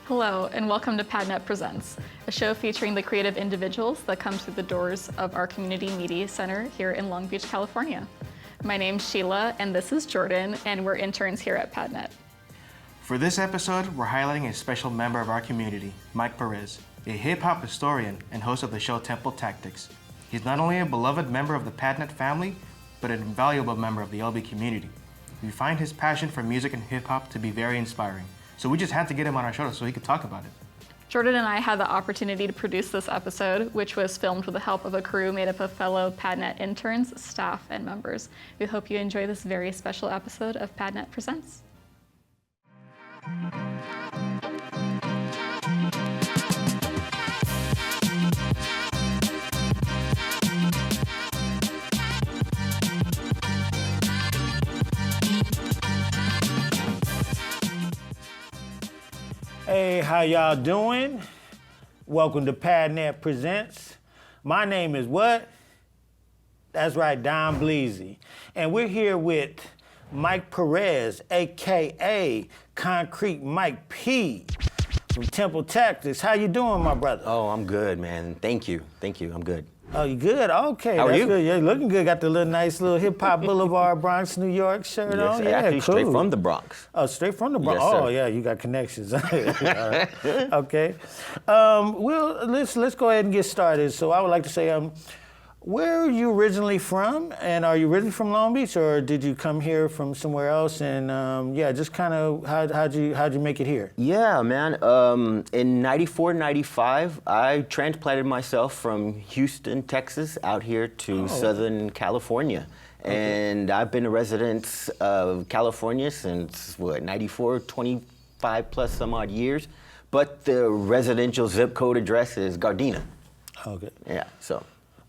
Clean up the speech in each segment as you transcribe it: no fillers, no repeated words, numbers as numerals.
Hello, and welcome to PADNET Presents, a show featuring the creative individuals that come through the doors of our Community Media Center here in Long Beach, California. My name's Sheila, and this is Jordan, and we're interns here at PADNET. For this episode, we're highlighting a special member of our community, Mike Perez, a hip-hop historian and host of the show Temple Tactics. He's not only a beloved member of the PADNET family, but an invaluable member of the LB community. We find his passion for music and hip-hop to be very inspiring. So we just had to get him on our show so he could talk about it. Jordan and I had the opportunity to produce this episode, which was filmed with the help of a crew made up of fellow PADNET interns, staff, and members. We hope you enjoy this very special episode of PADNET Presents. Hey, how y'all doing? Welcome to PADNET Presents. My name is what? That's right, Don Bleasy. And we're here with Mike Perez, AKA Concrete Mike P from Temple Tactics. How you doing, my brother? Oh, I'm good, man. Thank you. I'm good. Oh, you good? Okay, How are that's you? good. You're looking good. Got the little nice little hip hop Boulevard Bronx, New York shirt on. Yes, actually, cool. straight from the Bronx. Oh, straight from the Bronx. Yes, sir. Oh, yeah, you got connections. All right. Okay. Well, let's go ahead and get started. So I would like to say, where are you originally from? And are you originally from Long Beach, or did you come here from somewhere else? And yeah, just kind of how'd you make it here? Yeah, man. In 94, 95, I transplanted myself from Houston, Texas, out here to Southern California. And I've been a resident of California since, 94, 25 plus some odd years. But the residential zip code address is Gardena. Okay. Yeah, so.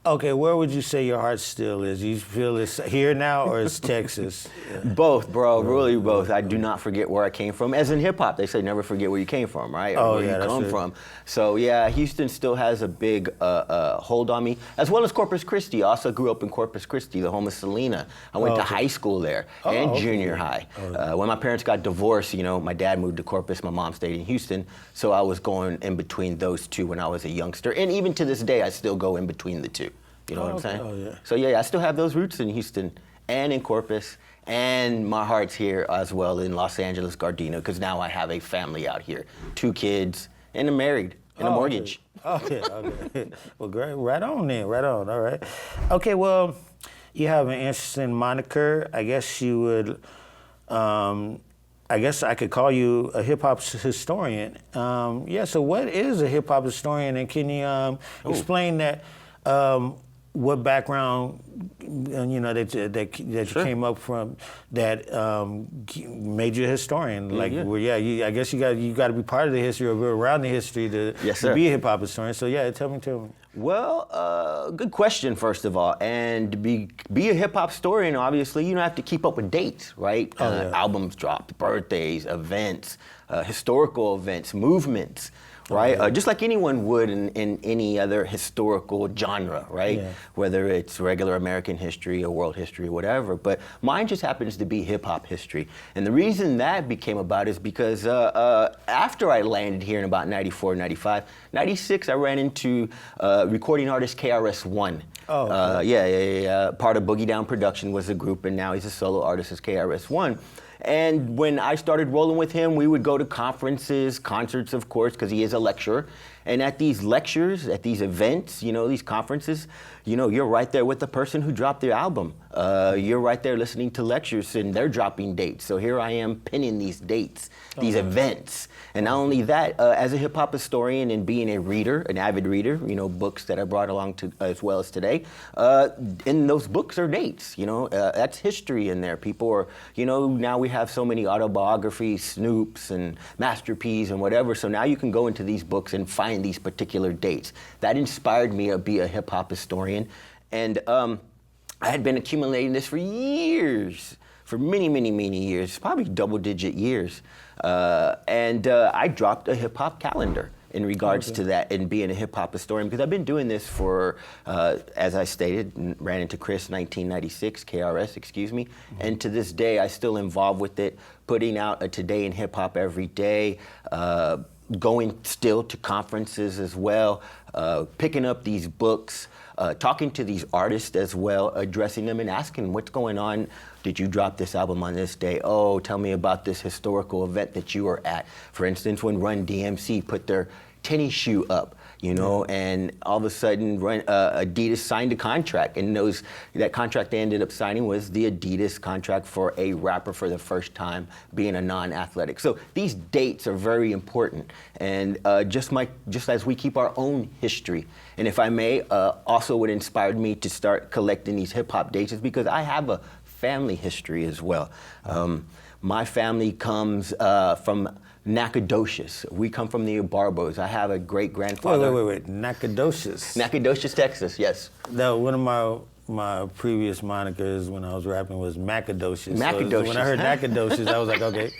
Okay, where would you say your heart still is? You feel it's here now or it's Texas? Yeah. Both, bro, really both. I do not forget where I came from. As in hip hop, they say never forget where you came from, right? Or where you come from. So yeah, Houston still has a big hold on me, as well as Corpus Christi. I also grew up in Corpus Christi, the home of Selena. I went to high school there and junior high. When my parents got divorced, my dad moved to Corpus, my mom stayed in Houston. So I was going in between those two when I was a youngster. And even to this day, I still go in between the two. You know what I'm saying? Oh, yeah. So yeah, I still have those roots in Houston and in Corpus, and my heart's here as well in Los Angeles, Gardena, because now I have a family out here, 2 kids, and I'm married, and a mortgage. Okay. Well, great. Right on then. Right on. All right. Okay. Well, you have an interesting moniker. I guess you would. I guess I could call you a hip hop historian. Yeah. So, what is a hip hop historian, and can you explain that? What background, that you came up from that made you a historian? Like, I guess you got to be part of the history or around the history to be a hip hop historian. So yeah, tell me. Well, good question, first of all. And to be a hip hop historian, obviously, you don't have to keep up with dates, right? Albums dropped, birthdays, events, historical events, movements. Right, just like anyone would in any other historical genre, right? Yeah. Whether it's regular American history or world history or whatever. But mine just happens to be hip hop history. And the reason that became about is because after I landed here in about 94, 95, 96, I ran into recording artist KRS-One. Part of Boogie Down Production was a group, and now he's a solo artist as KRS-One. And when I started rolling with him, we would go to conferences, concerts, of course, because he is a lecturer. And at these lectures, at these events, these conferences, you're right there with the person who dropped their album. You're right there listening to lectures, and they're dropping dates. So here I am pinning these dates, these events. And not only that, as a hip hop historian and being a reader, an avid reader, books that I brought along to as well as today, in those books are dates. That's history in there. People are, now we have so many autobiographies, Snoops and Master P's and whatever. So now you can go into these books and find these particular dates. That inspired me to be a hip hop historian. And I had been accumulating this for years, for many, many, many years, probably double-digit years. And I dropped a hip-hop calendar in regards to that and being a hip-hop historian, because I've been doing this for, as I stated, ran into Chris 1996, KRS, excuse me, and to this day, I still involved with it, putting out a Today in Hip-Hop every day, going still to conferences as well, picking up these books, talking to these artists as well, addressing them and asking what's going on. Did you drop this album on this day? Oh, tell me about this historical event that you were at. For instance, when Run DMC put their tennis shoe up, you know, and all of a sudden Adidas signed a contract, and that contract they ended up signing was the Adidas contract for a rapper for the first time being a non-athletic. So these dates are very important, and just as we keep our own history. And if I may, also what inspired me to start collecting these hip hop dates is because I have a family history as well. My family comes from Nacogdoches. We come from the Barbos. I have a great-grandfather. Wait. Nacogdoches. Nacogdoches, Texas, yes. No, one of my previous monikers when I was rapping was Macadocious. Macadocious. So when I heard Nacogdoches, I was like, okay.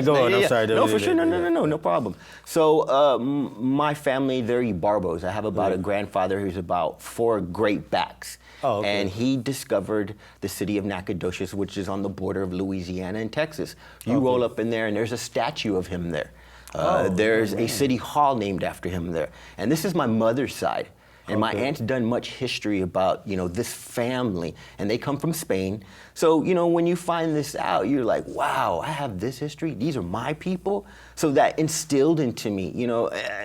Go on. I'm sorry. No, for sure. No problem. So my family, they're Barbos. I have about a grandfather who's about 4 great backs. Oh, okay. And he discovered the city of Nacogdoches, which is on the border of Louisiana and Texas. You roll up in there, and there's a statue of him there. There's a city hall named after him there. And this is my mother's side. And my aunt's done much history about, this family, and they come from Spain. So, when you find this out, you're like, wow, I have this history. These are my people. So that instilled into me,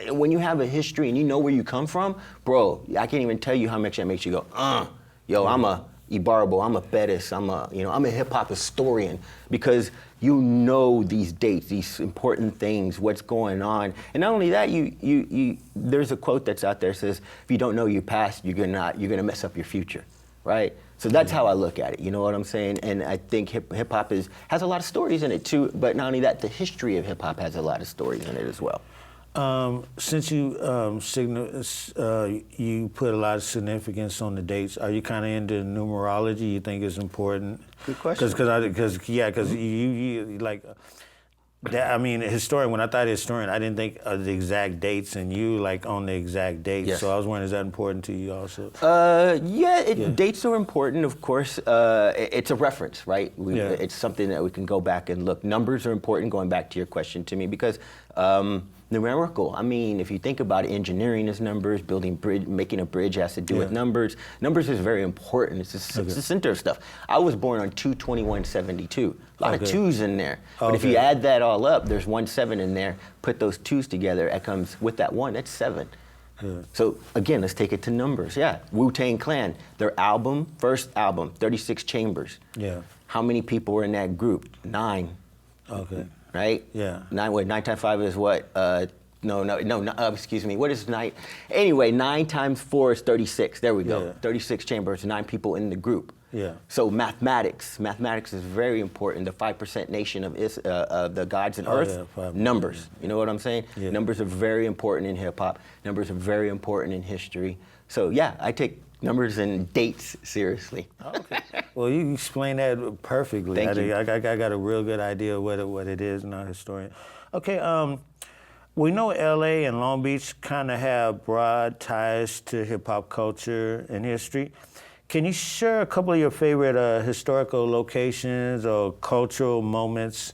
when you have a history and you know where you come from, bro, I can't even tell you how much that makes you go, I'm a Ibarbo, I'm a Bettis, I'm a hip hop historian, because you know these dates, these important things, what's going on. And not only that, there's a quote that's out there that says, if you don't know your past, you're gonna mess up your future, right? So that's how I look at it, you know what I'm saying? And I think hip hop has a lot of stories in it too, but not only that, the history of hip hop has a lot of stories in it as well. Since you you put a lot of significance on the dates, are you kind of into numerology? You think it's important? Good question. Because you like that. I mean, a historian. When I thought historian, I didn't think of the exact dates, and you like on the exact dates. Yes. So I was wondering, is that important to you also? Dates are important, of course. It's a reference, right? It's something that we can go back and look. Numbers are important. Going back to your question to me, because. Numerical. I mean, if you think about it, engineering is numbers, making a bridge has to do with numbers. Numbers is very important. It's the center of stuff. I was born on 2/21/72. A lot of twos in there. But if you add that all up, there's 17 in there. Put those twos together, that comes with that one, that's 7. So again, let's take it to numbers. Wu-Tang Clan, their first album, 36 Chambers. How many people were in that group? 9. Okay. Right? 9 times 5 is what? Excuse me. What is 9? Anyway, 9 times 4 is 36. There we go. 36 chambers, 9 people in the group. So mathematics is very important. The 5% nation of the gods and earth. Numbers. You know what I'm saying? Numbers are very important in hip hop. Numbers are very important in history. So I take numbers and dates seriously. Okay. Well, you explained that perfectly. Thank you. I got a real good idea of what it is, and I'm a historian. Okay, we know LA and Long Beach kind of have broad ties to hip hop culture and history. Can you share a couple of your favorite historical locations or cultural moments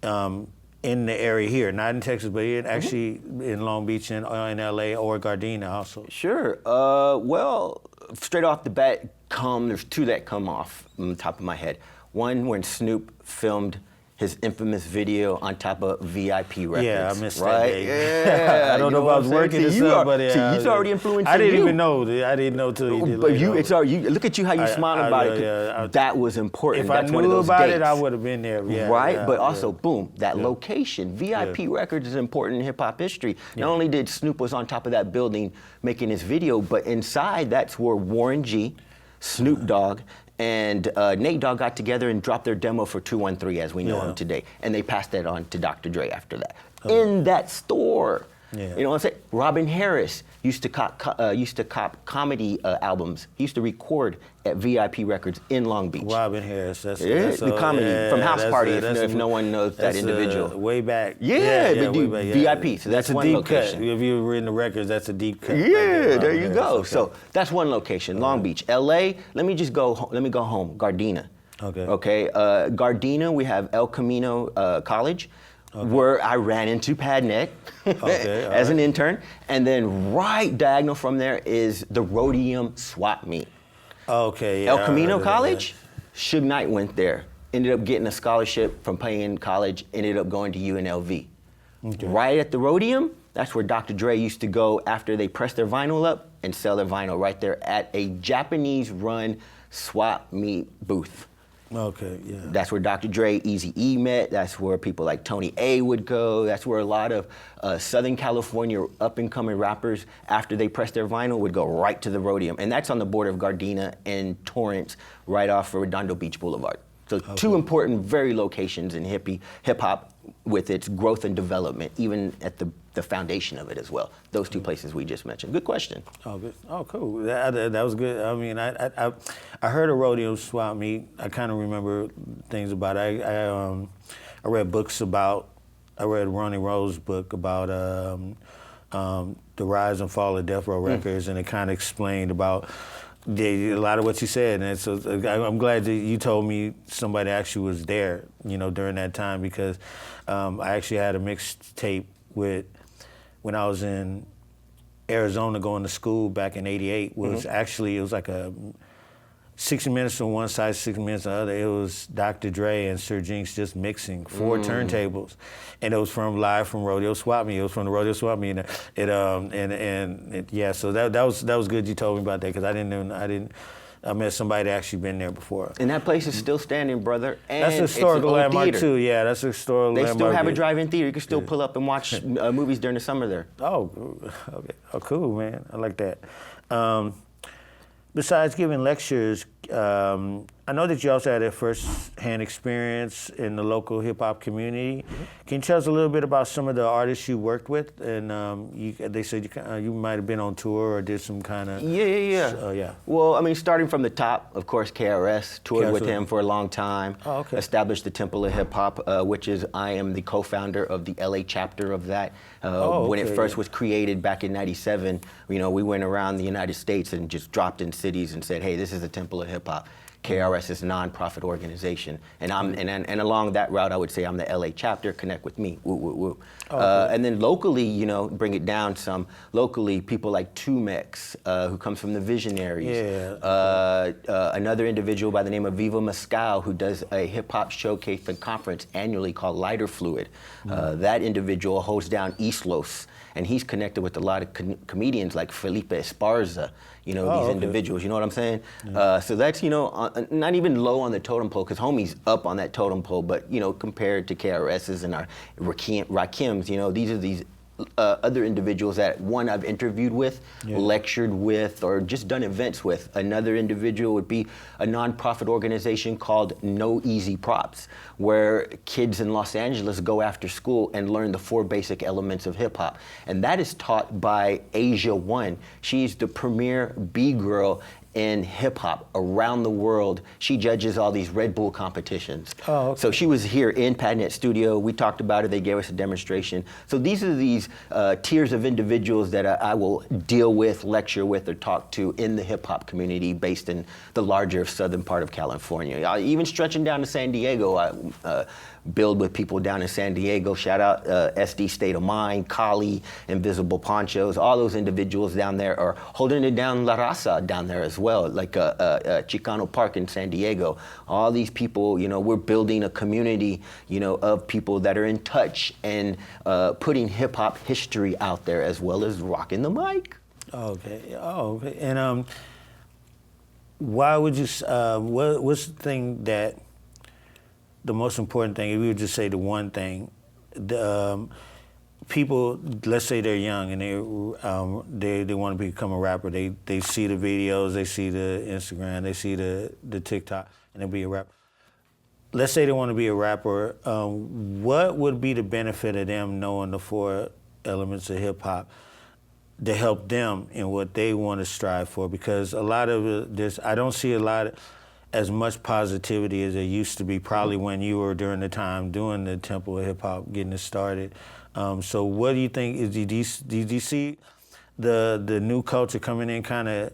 in the area here, not in Texas, but actually in Long Beach and in LA or Gardena also? Sure. Well, straight off the bat, there's 2 that come off on the top of my head. One, when Snoop filmed his infamous video on top of VIP Records. Yeah, I missed right? that day. I don't know if I was working this up, but he's already influenced you. I didn't even know. I didn't know till you did. But look at you how you smile about it. That was important. If That's I one of knew those about dates. it, I would have been there. But also, boom, that location. VIP Records is important in hip hop history. Not only did Snoop was on top of that building making his video, but inside that's where Warren G, Snoop Dogg, and Nate Dogg got together and dropped their demo for 213 as we know him today. And they passed that on to Dr. Dre after that. In that store. You know what I'm saying? Robin Harris used to cop comedy albums. He used to record at VIP Records in Long Beach. Robin Harris, that's the comedy from House Party. If no one knows that individual, way back. VIP. So that's one location. Cut. If you were in the records, that's a deep cut. There you go. Okay. So that's one location. Long Beach, LA. Let me go home. Gardena. Okay. Gardena. We have El Camino College. where I ran into PADNET as an intern. And then right diagonal from there is the Rhodium swap meet. Okay, yeah. El Camino College, Suge Knight went there. Ended up getting a scholarship from playing in college, ended up going to UNLV. Okay. Right at the Rhodium, that's where Dr. Dre used to go after they pressed their vinyl up and sell their vinyl right there at a Japanese-run swap meet booth. Okay, yeah. That's where Dr. Dre, Eazy-E met. That's where people like Tony A would go. That's where a lot of Southern California up-and-coming rappers, after they pressed their vinyl, would go right to the Rhodium. And that's on the border of Gardena and Torrance, right off of Redondo Beach Boulevard. So two important, very locations in hip-hop with its growth and development, even at the foundation of it as well. Those two places we just mentioned. Good question. Oh, good. Oh, cool. That was good. I mean, I heard of Rodeo Swap Meet. I kind of remember things about it. I read books about. I read Ronnie Rose's book about the rise and fall of Death Row Records, and it kind of explained about a lot of what you said. And so I'm glad that you told me somebody actually was there, during that time, because I actually had a mixtape when I was in Arizona going to school back in '88. It was like a 60 minutes on one side, 60 minutes on the other. It was Dr. Dre and Sir Jinx just mixing 4 turntables, and it was live from Rodeo Swap Meet. It was from the Rodeo Swap Meet. So that was good. You told me about that, because I met somebody that actually been there before. And that place is still standing, brother. And that's a historical landmark theater. too. Yeah, that's a historical landmark. They still have a drive-in theater. You can still pull up and watch movies during the summer there. Oh, okay. Oh, cool, man. I like that. Besides giving lectures, I know that you also had a first-hand experience in the local hip-hop community. Can you tell us a little bit about some of the artists you worked with? And they said you might have been on tour or did some kind of... Yeah. Well, I mean, starting from the top, of course, KRS, toured with him for a long time. Oh, okay. Established the Temple of Hip-Hop, which is, I am the co-founder of the LA chapter of that. When it first was created back in '97, we went around the United States and just dropped in cities and said, hey, this is the Temple of Hip-Hop. KRS is a nonprofit organization, and and along that route, I would say I'm the LA chapter. Connect with me, woo woo woo. And then locally, bring it down some. Locally, people like Tumex, who comes from the Visionaries. Another individual by the name of Viva Mescal, who does a hip hop showcase and conference annually called Lighter Fluid. That individual holds down East Los, and he's connected with a lot of comedians like Felipe Esparza. These individuals, you know what I'm saying? So that's, not even low on the totem pole, because homie's up on that totem pole, but, compared to KRS's and our Rakims, these are these other individuals that, one, I've interviewed with, lectured with, or just done events with. Another individual would be a nonprofit organization called No Easy Props, where kids in Los Angeles go after school and learn the 4 basic elements of hip hop. And that is taught by Asia One. She's the premier B-girl in hip hop around the world. She judges all these Red Bull competitions. So she was here in PADNET studio. We talked about it. They gave us a demonstration. So these are these tiers of individuals that I will deal with, lecture with, or talk to in the hip hop community based in the larger southern part of California. Even stretching down to San Diego, I build with people down in San Diego. Shout out SD State of Mind, Kali, Invisible Ponchos. All those individuals down there are holding it down, La Raza down there as well, like Chicano Park in San Diego. All these people, we're building a community, of people that are in touch and putting hip hop history out there, as well as rocking the mic. Okay. And why would you? What's the thing that? The most important thing, if we would just say the one thing, people, let's say they're young and they want to become a rapper. They see the videos, they see the Instagram, they see the TikTok, and they'll be a rapper. Let's say they want to be a rapper. What would be the benefit of them knowing the 4 elements of hip hop to help them in what they want to strive for? Because a lot of this, I don't see as much positivity as there used to be, probably when you were during the time doing the Temple of Hip Hop, getting it started. So what do you think, did you see the new culture coming in kind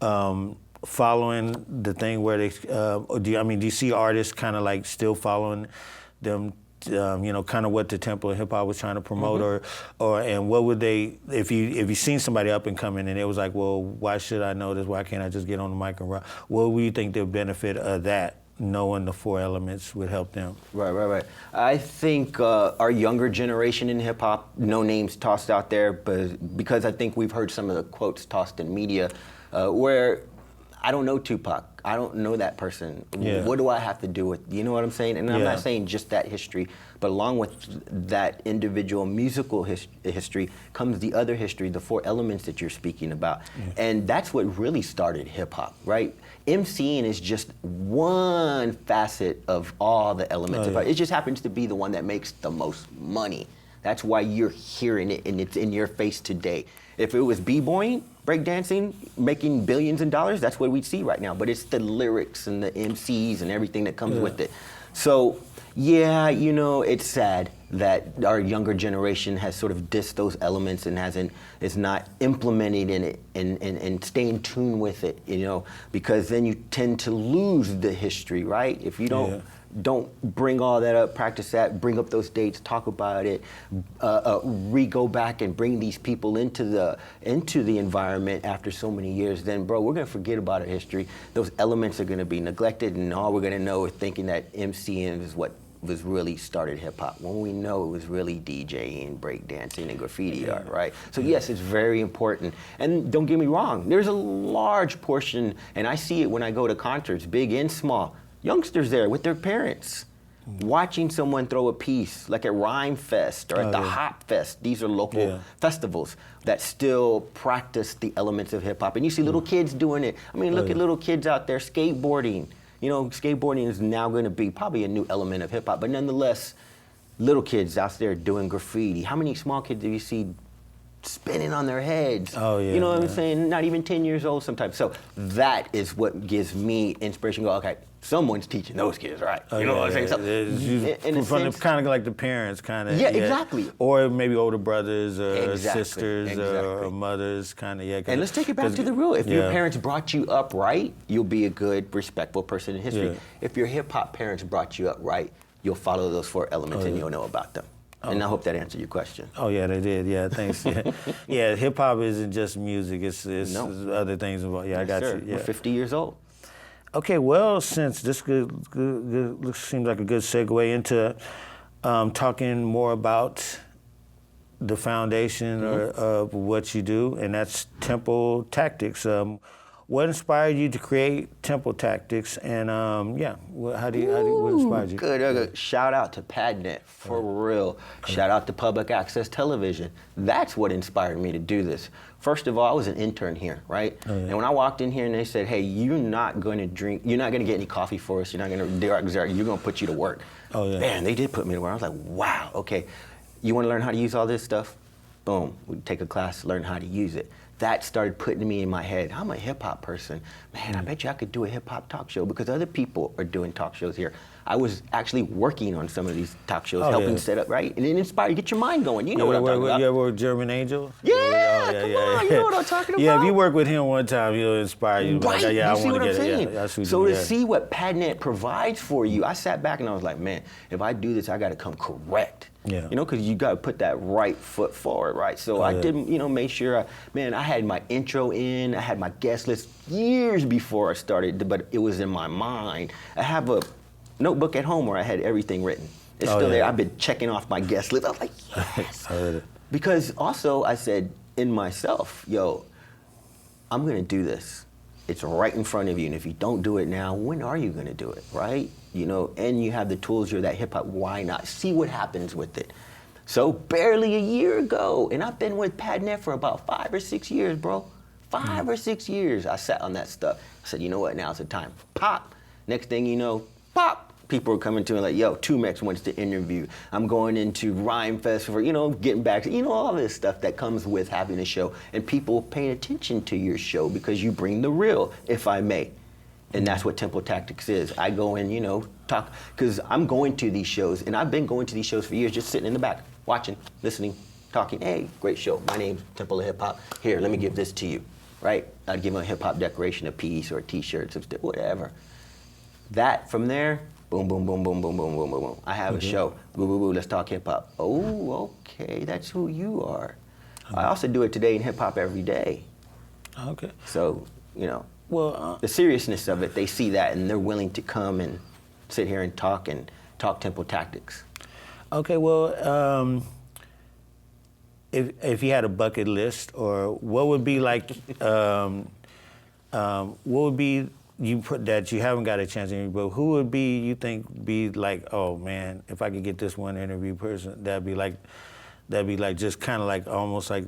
of following the thing where they, do you see artists kind of like still following them kind of what the Temple of Hip Hop was trying to promote, and what would they, if you seen somebody up and coming and it was like, well, why should I know this? Why can't I just get on the mic and rap? What would you think the benefit of that, knowing the 4 elements, would help them? Right. I think our younger generation in hip hop, no names tossed out there, but because I think we've heard some of the quotes tossed in media, where I don't know Tupac. I don't know that person. Yeah. What do I have to do with, you know what I'm saying? And I'm not saying just that history, but along with that individual musical history comes the other history, the 4 elements that you're speaking about. Yeah. And that's what really started hip hop, right? MCing is just one facet of all the elements of it. It just happens to be the one that makes the most money. That's why you're hearing it and it's in your face today. If it was b-boying, breakdancing, making billions in dollars, that's what we'd see right now. But it's the lyrics and the MCs and everything that comes with it. So, it's sad that our younger generation has sort of dissed those elements and is not implementing in it and stay in tune with it, because then you tend to lose the history, right? If you don't bring all that up, practice that, bring up those dates, talk about it, go back and bring these people into the environment after so many years, then bro, we're gonna forget about our history. Those elements are gonna be neglected, and all we're gonna know is thinking that MCing is what was really started hip hop, when we know it was really DJing, breakdancing, and graffiti art, right? So yes, it's very important. And don't get me wrong, there's a large portion, and I see it when I go to concerts, big and small, youngsters there with their parents, watching someone throw a piece, like at Rhyme Fest or at the Hop Fest. These are local festivals that still practice the elements of hip hop. And you see little kids doing it. I mean, look at little kids out there skateboarding. Skateboarding is now going to be probably a new element of hip hop, but nonetheless, little kids out there doing graffiti. How many small kids do you see spinning on their heads? You know what I'm saying? Not even 10 years old sometimes. So that is what gives me inspiration. Go, okay, someone's teaching those kids, right? You know what I'm saying? So, from kind of like the parents, kind of. Yeah, exactly. Or maybe older brothers or sisters or mothers, kind of. Yeah. And let's take it back to the real. If your parents brought you up right, you'll be a good, respectful person in history. If your hip hop parents brought you up right, you'll follow those 4 elements and you'll know about them. And I hope that answered your question. Oh yeah, they did. Yeah, thanks. Yeah, hip hop isn't just music. It's other things involved. Yeah, I got you. Yeah. We're 50 years old. Okay, well, since this seems like a good segue into talking more about the foundation of what you do, and that's Temple Tactics. What inspired you to create Temple Tactics, and what inspired you? Good. Shout out to PADNET, for real. Shout out to Public Access Television. That's what inspired me to do this. First of all, I was an intern here, right? And when I walked in here and they said, hey, you're not going to get any coffee for us, you're going to put you to work. Man, they did put me to work. I was like, wow, okay. You want to learn how to use all this stuff? Boom, we take a class, learn how to use it. That started putting me in my head, I'm a hip hop person. Man, I bet you I could do a hip hop talk show because other people are doing talk shows here. I was actually working on some of these talk shows, helping set up, right? And it inspired, get your mind going. You know what I'm talking about. You ever work with German Angel? Yeah, come on, you know what I'm talking about. Yeah, if you work with him one time, he'll inspire you. Right, like, you see what I'm saying? So to see see what PADNET provides for you, I sat back and I was like, man, if I do this, I got to come correct. Yeah. Because you got to put that right foot forward, right? So I did, make sure, I had my intro in, I had my guest list years before I started, but it was in my mind. I have a notebook at home where I had everything written. It's still there. I've been checking off my guest list. I was like, yes. I heard it. Because also I said in myself, I'm going to do this. It's right in front of you. And if you don't do it now, when are you going to do it, right? And you have the tools, you're that hip hop, why not? See what happens with it. So barely a year ago, and I've been with PADNET for about 5 or 6 years, bro. 5 or 6 years, I sat on that stuff. I said, you know what, now's the time. Pop. Next thing you know, pop. People are coming to me like, yo, Tumex wants to interview. I'm going into Rhyme Fest for, getting back to, all this stuff that comes with having a show. And people paying attention to your show because you bring the real, if I may. And that's what Temple Tactics is. I go in, talk, because I'm going to these shows, and I've been going to these shows for years, just sitting in the back, watching, listening, talking. Hey, great show. My name's Temple of Hip Hop. Here, let me give this to you, right? I'd give them a hip hop decoration, a piece or a T-shirt, whatever. That, from there, Boom, boom, boom, boom, boom, boom, boom, boom, boom. I have a show. Boo, boo, boo, let's talk hip hop. Oh, okay, that's who you are. I also do it today in hip hop every day. Okay. So, you know, Well, the seriousness of it, they see that and they're willing to come and sit here and talk tempo tactics. okay. Well, if you had a bucket list, or what would be like, what would be you put that you haven't got a chance to interview, but who would be you think be like, oh man, if I could get this one interview person, that'd be like just kind of like almost like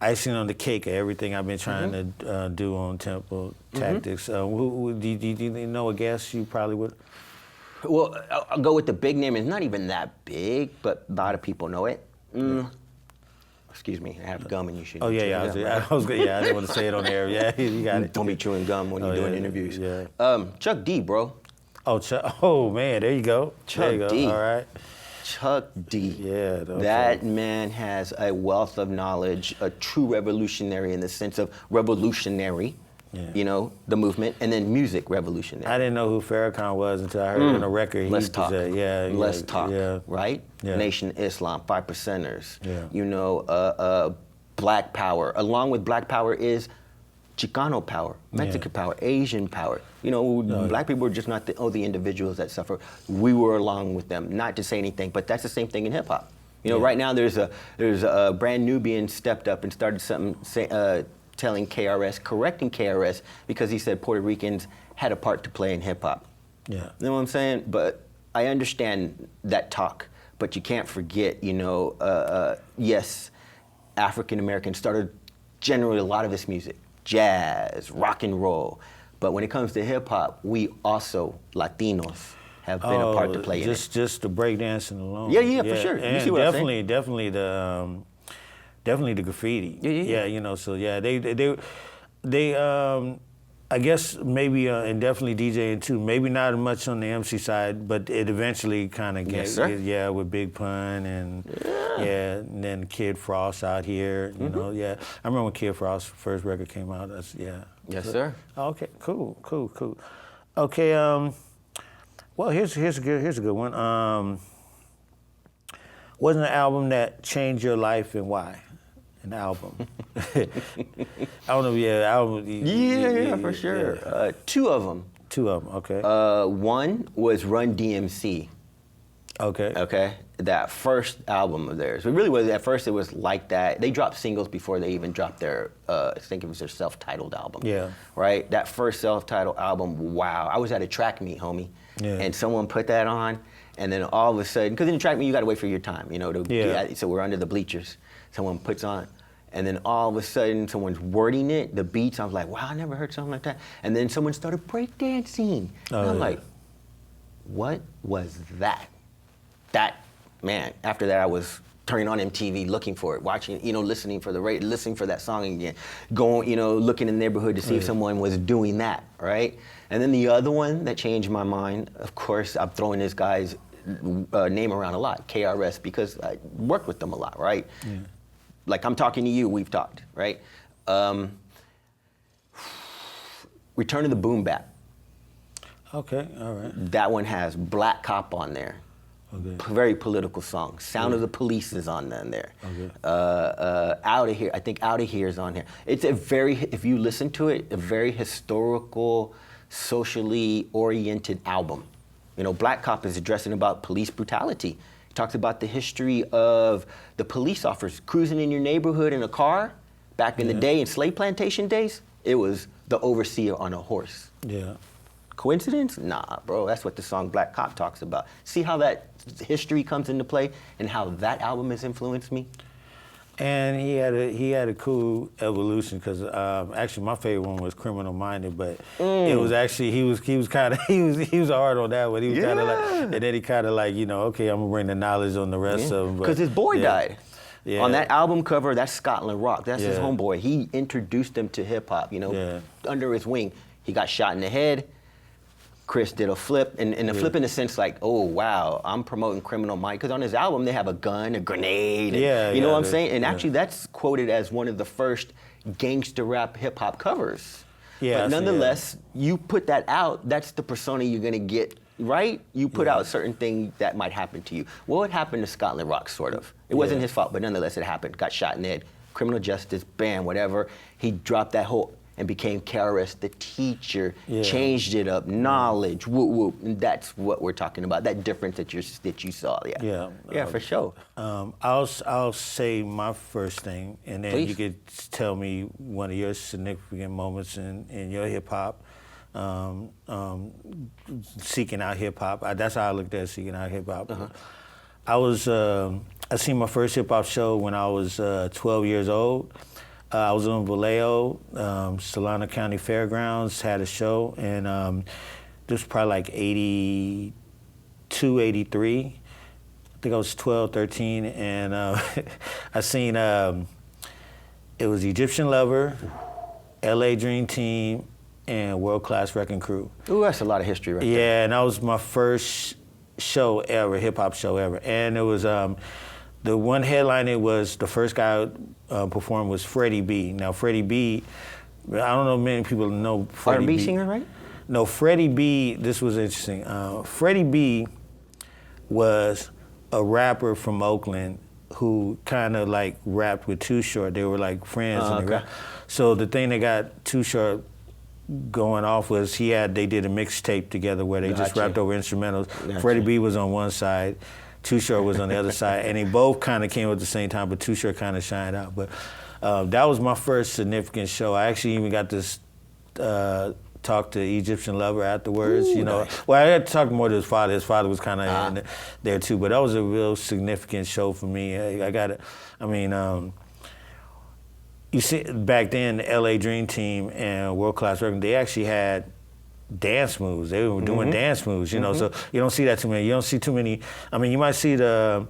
icing on the cake of everything I've been trying to do on tempo tactics. Who do you know a guest you probably would? Well, I'll go with the big name. It's not even that big, but a lot of people know it. Excuse me, I have gum and you should. Oh yeah, I was good. Yeah, I didn't want to say it on air. Yeah, you got it. Don't be chewing gum when you're doing interviews. Yeah. Chuck D, bro. Oh man, there you go. Chuck there you go. D. All right. Chuck D. Yeah. Okay. That man has a wealth of knowledge, a true revolutionary in the sense of revolutionary. Yeah. You know, the movement, and then music revolutionary. I didn't know who Farrakhan was until I heard it on a record. Let's talk. Let's talk. Yeah. Right? Yeah. Nation Islam, 5 percenters. Yeah. You know, Black Power. Along with Black Power is Chicano power, Mexican power, Asian power. You know, Black people were just not the individuals that suffer. We were along with them. Not to say anything, but that's the same thing in hip hop. You know, right now there's a brand Nubian stepped up and started something. Telling KRS, correcting KRS, because he said Puerto Ricans had a part to play in hip hop. Yeah. You know what I'm saying? But I understand that talk, but you can't forget, you know, yes, African Americans started generally a lot of this music, jazz, rock and roll. But when it comes to hip hop, we also, Latinos, have been a part to play in it. Just the breakdancing alone. Yeah, for sure. And you see what I'm saying? Definitely the graffiti. Yeah. You know, so yeah, they I guess maybe and definitely DJing too. Maybe not much on the MC side, but it eventually kind of Yes, sir. with Big Pun and and then Kid Frost out here. You know, I remember when Kid Frost's first record came out. Yes, sir. Okay, cool. Okay, well here's a good one. What's an album that changed your life and why? An album. I don't know. Album. Yeah, for sure. Yeah. Two of them. Okay. One was Run DMC. Okay. Okay. That first album of theirs. It really was. At first, it was like that. They dropped singles before they even dropped their. I think it was their self-titled album. Yeah. Right. That first self-titled album. Wow. I was at a track meet, homie. Yeah. And someone put that on, and then all of a sudden, because in the track meet you got to wait for your time, you know. So we're under the bleachers. Someone puts on, and then all of a sudden someone's wording it, the beats. I was like, wow, I never heard something like that. And then someone started breakdancing. And I'm like, what was that? That, man, after that I was turning on MTV, looking for it, watching, you know, listening for that song again, going, you know, looking in the neighborhood to see if someone was doing that, right? And then the other one that changed my mind, of course, I'm throwing this guy's name around a lot, KRS, because I worked with them a lot, right? Yeah. Like I'm talking to you, we've talked, right? Return of the Boom Bap. Okay, all right. That one has Black Cop on there. Okay. Very political song. Sound of the Police is on there. Okay. Out of Here, I think Out of Here is on here. It's a very, if you listen to it, a very historical, socially oriented album. You know, Black Cop is addressing about police brutality. It talks about the history of the police officers cruising in your neighborhood in a car. Back in the day, in slave plantation days, it was the overseer on a horse. Yeah. Coincidence? Nah, bro. That's what the song Black Cop talks about. See how that history comes into play and how that album has influenced me? And he had a cool evolution because actually my favorite one was Criminal Minded, but it was actually he was hard on that one. He was kind of like, and then he kind of like, you know, okay, I'm gonna bring the knowledge on the rest of them. Because his boy died. Yeah. On that album cover, that's Scotland Rock. That's his homeboy. He introduced him to hip hop. You know, under his wing, he got shot in the head. Chris did a flip, and a flip in the sense like, oh, wow, I'm promoting Criminal Mind. Because on his album, they have a gun, a grenade. And, you know what I'm saying? And actually, that's quoted as one of the first gangster rap hip hop covers. Yeah, But nonetheless, you put that out, that's the persona you're going to get, right? You put out certain thing that might happen to you. What happened to Scotland Rock, sort of? It wasn't his fault, but nonetheless, it happened. Got shot in the head, criminal justice, bam, whatever. He dropped that whole and became KRS, the teacher, changed it up, knowledge, whoop, whoop. And that's what we're talking about, that difference that you saw, Yeah, for sure. I'll say my first thing, and then Please. you could tell me one of your significant moments in your hip hop, seeking out hip hop. That's how I looked at seeking out hip hop. I seen my first hip hop show when I was 12 years old. I was in Vallejo, Solano County Fairgrounds, had a show, and this was probably like 82, 83. I think I was 12, 13, and I seen, it was Egyptian Lover, LA Dream Team, and World Class Wrecking Crew. Ooh, that's a lot of history right there. Yeah, and that was my first show ever, hip hop show ever. And it was, the one headliner was, the first guy performed was Freddie B. Now, Freddie B, I don't know many people know Freddie B. R&B singer, right? No, Freddie B, this was interesting. Freddie B was a rapper from Oakland who kind of like rapped with Too Short. They were like friends. And they so the thing that got Too Short going off was they did a mixtape together where they just rapped over instrumentals. Freddie B was on one side, Too Short was on the other side, and they both kind of came at the same time, but Too Short kind of shined out. But that was my first significant show. I actually even got to talk to Egyptian Lover afterwards. Ooh, you know, nice. well, I had to talk more to his father. His father was kind of in there too, but that was a real significant show for me. You see, back then, the LA Dream Team and World Class Wrecking, they actually had dance moves. They were doing dance moves, you know. So you don't see that too many. You don't see too many. I mean, you might see the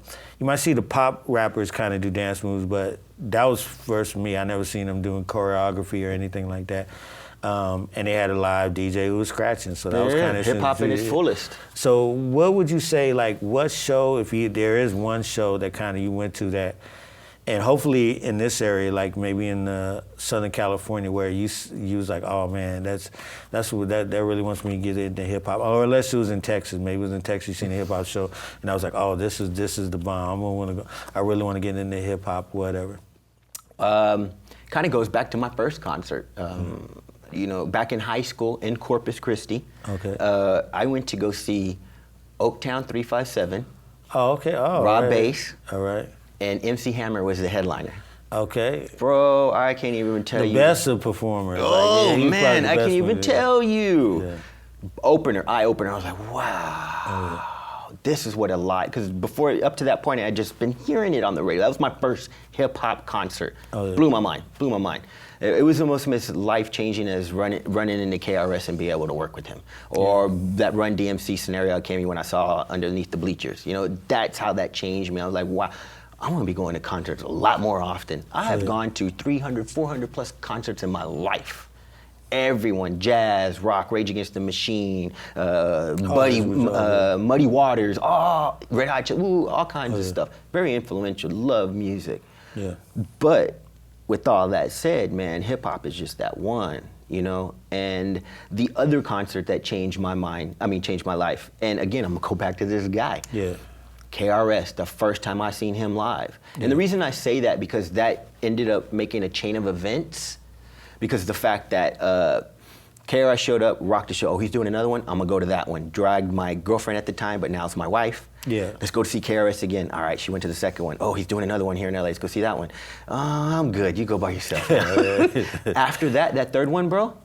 pop rappers kind of do dance moves, but that was first for me. I never seen them doing choreography or anything like that. And they had a live DJ who was scratching, so that was kind of hip hop in its fullest. So what would you say, like, what show, there is one show that kind of you went to that, and hopefully in this area, like maybe in Southern California, where you was like, oh man, that really wants me to get into hip hop, or unless it was in Texas, maybe it was in Texas, you seen a hip hop show, and I was like, oh, this is the bomb. I really want to get into hip hop, whatever. Kind of goes back to my first concert. You know, back in high school in Corpus Christi. Okay. I went to go see Oaktown 357. Oh, okay. Oh, Rob Bass. All right. And MC Hammer was the headliner. Okay. Bro, I can't even tell you. The best of performers. Oh, man, I can't even tell you. Yeah. Eye opener. I was like, wow. This is what a lot, because before, up to that point, I had just been hearing it on the radio. That was my first hip hop concert. Blew my mind. It was almost as life-changing as running into KRS and be able to work with him. Or that Run DMC scenario came when I saw underneath the bleachers. You know, that's how that changed me. I was like, wow, I want to be going to concerts a lot more often. I have gone to 300, 400 plus concerts in my life. Everyone, jazz, rock, Rage Against the Machine, Muddy Waters, Red Hot Chili, all kinds of stuff. Very influential, love music. Yeah. But with all that said, man, hip hop is just that one, you know? And the other concert that changed my life, and again, I'm gonna go back to this guy. Yeah. KRS, the first time I seen him live. Yeah. And the reason I say that, because that ended up making a chain of events. Because the fact that KRS showed up, rocked the show. Oh, he's doing another one? I'm gonna go to that one. Dragged my girlfriend at the time, but now it's my wife. Yeah. Let's go to see KRS again. All right, she went to the second one. Oh, he's doing another one here in LA. Let's go see that one. I'm good. You go by yourself. After that third one, bro,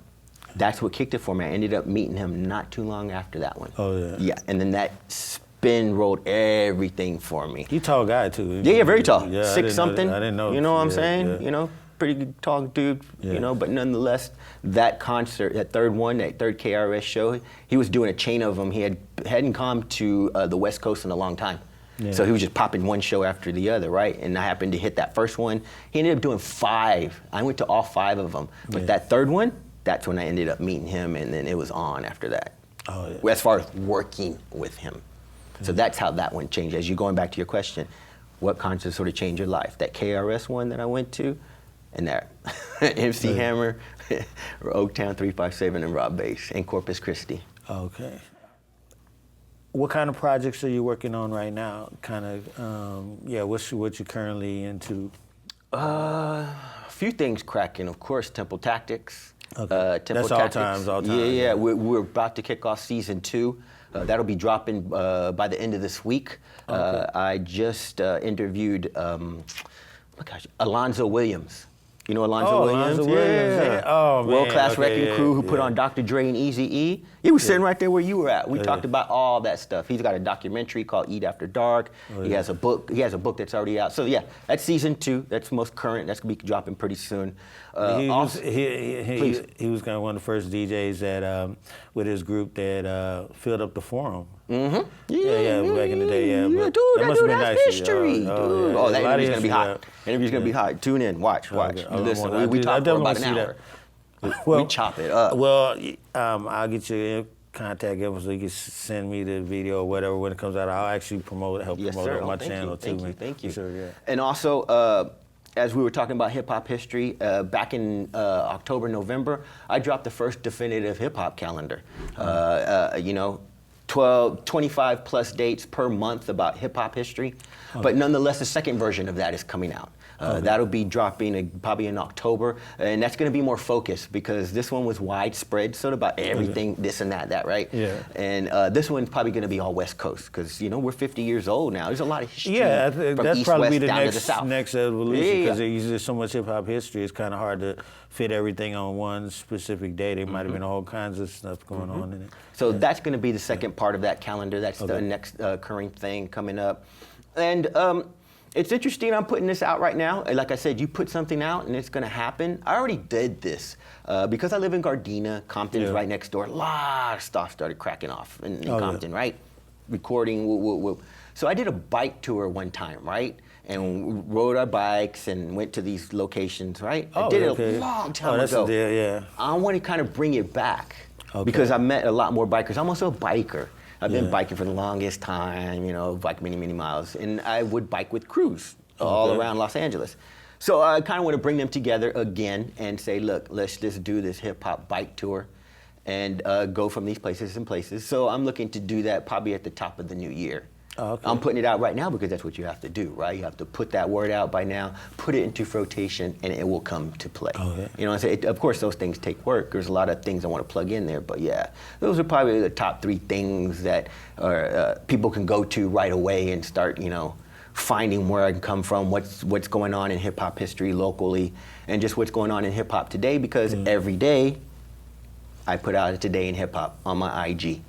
that's what kicked it for me. I ended up meeting him not too long after that one. Oh, yeah. Yeah, and then that spin rolled everything for me. He tall guy, too. Yeah, very tall. Yeah, 6 something. I didn't know. You know what I'm saying? Yeah. You know? Pretty good tall dude, you know, but nonetheless, that concert, that third KRS show, he was doing a chain of them. He hadn't come to the West Coast in a long time. Yeah. So he was just popping one show after the other, right? And I happened to hit that first one. He ended up doing 5. I went to all 5 of them. But that third one, that's when I ended up meeting him, and then it was on after that. Oh, yeah. As far as working with him. So that's how that one changed. As you're going back to your question, what concert sort of changed your life? That KRS one that I went to, and that. MC Hammer, Oaktown 357, and Rob Bass in Corpus Christi. Okay. What kind of projects are you working on right now? What you currently into? A few things cracking. Of course, Temple Tactics. Okay. Temple That's Tactics. all time. Yeah. We're about to kick off season 2. That'll be dropping by the end of this week. Okay. I just interviewed, Alonzo Williams. You know Alonzo Williams? Alonzo Williams, yeah. Oh, man. World-class Okay, wrecking crew who put on Dr. Dre and Eazy-E. He was sitting right there where you were at. We talked about all that stuff. He's got a documentary called Eat After Dark. He has a book. He has a book that's already out. So yeah, that's season 2. That's most current. That's gonna be dropping pretty soon. He was kind of one of the first DJs that with his group that filled up the Forum. Mm-hmm. Yeah, back in the day. Yeah, dude, that must have been nice. History, dude. Oh, that interview's gonna be hot. Interview's gonna be hot. Tune in, watch. Listen, we talk for about an hour. Well, we chop it up. Well, I'll get your contact info so you can send me the video or whatever when it comes out. I'll actually help promote it on my channel too. Thank you. Sure, yeah. And also, as we were talking about hip hop history, back in October, November, I dropped the first definitive hip hop calendar. 25 plus dates per month about hip hop history. Okay. But nonetheless, the second version of that is coming out. That'll be dropping probably in October, and that's going to be more focused because this one was widespread, sort of about everything, this and that, right? Yeah. And this one's probably going to be all West Coast because we're 50 years old now. There's a lot of history. Yeah, from that's East, probably West, the down to the South. next evolution because there's so much hip hop history. It's kind of hard to fit everything on one specific day. There might have been all kinds of stuff going on in it. So that's going to be the second part of that calendar. That's the next current thing coming up, and. It's interesting, I'm putting this out right now. Like I said, you put something out and it's gonna happen. I already did this. Because I live in Gardena, Compton is right next door. A lot of stuff started cracking off in Compton, right? Recording, woo. So I did a bike tour one time, right? And rode our bikes and went to these locations, right? I did it a long time ago. I want to kind of bring it back because I met a lot more bikers. I'm also a biker. I've been biking for the longest time, bike many, many miles. And I would bike with crews all around Los Angeles. So I kind of want to bring them together again and say, look, let's just do this hip hop bike tour and go from these places and places. So I'm looking to do that probably at the top of the new year. I'm putting it out right now because that's what you have to do, right? You have to put that word out by now, put it into rotation, and it will come to play. You know what I'm saying? Of course, those things take work. There's a lot of things I want to plug in there, but yeah, those are probably the top 3 things that people can go to right away and start, finding where I can come from, what's going on in hip hop history locally, and just what's going on in hip hop today. Because every day, I put out a Today in Hip Hop on my IG.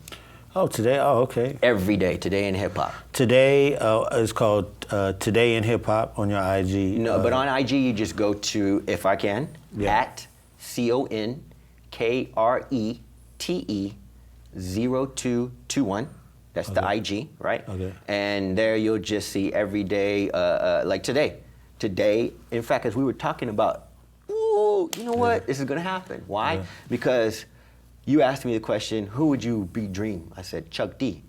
Oh, today? Oh, okay. Every day, Today in Hip Hop. Today is called Today in Hip Hop on your IG. No, but on IG you just go to, if I can, at CONKRETE0221. That's the IG, right? Okay. And there you'll just see every day, like today. Today, in fact, as we were talking about, ooh, you know what? This is gonna happen. Why? Because you asked me the question, who would you be dream? I said, Chuck D.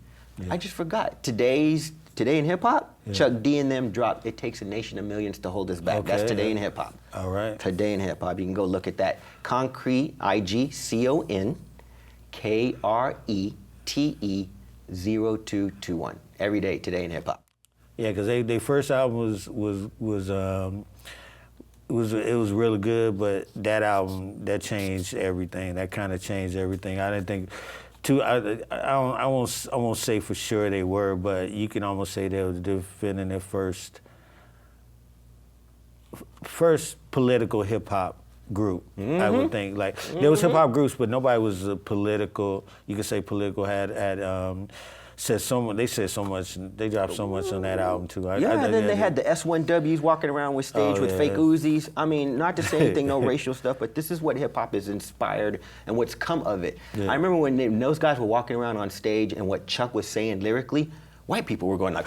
I just forgot. Today in Hip Hop, Chuck D and them dropped It Takes a Nation of Millions to Hold Us Back. That's Today in Hip Hop. All right. Today in Hip Hop. You can go look at that. Concrete, IG, CONKRETE0221. Every day, Today in Hip Hop. Yeah, because their first album was really good, but that album that changed everything. That kind of changed everything. I didn't think. I won't say for sure they were, but you can almost say they were defending their first political hip hop group. I would think there was hip hop groups, but nobody was political. You could say political had said so much. They said so much. They dropped so much on that album too. And then they had the S1Ws walking around with stage with fake Uzis. I mean, not to say anything, no racial stuff, but this is what hip hop is inspired and what's come of it. I remember when those guys were walking around on stage and what Chuck was saying lyrically, white people were going like,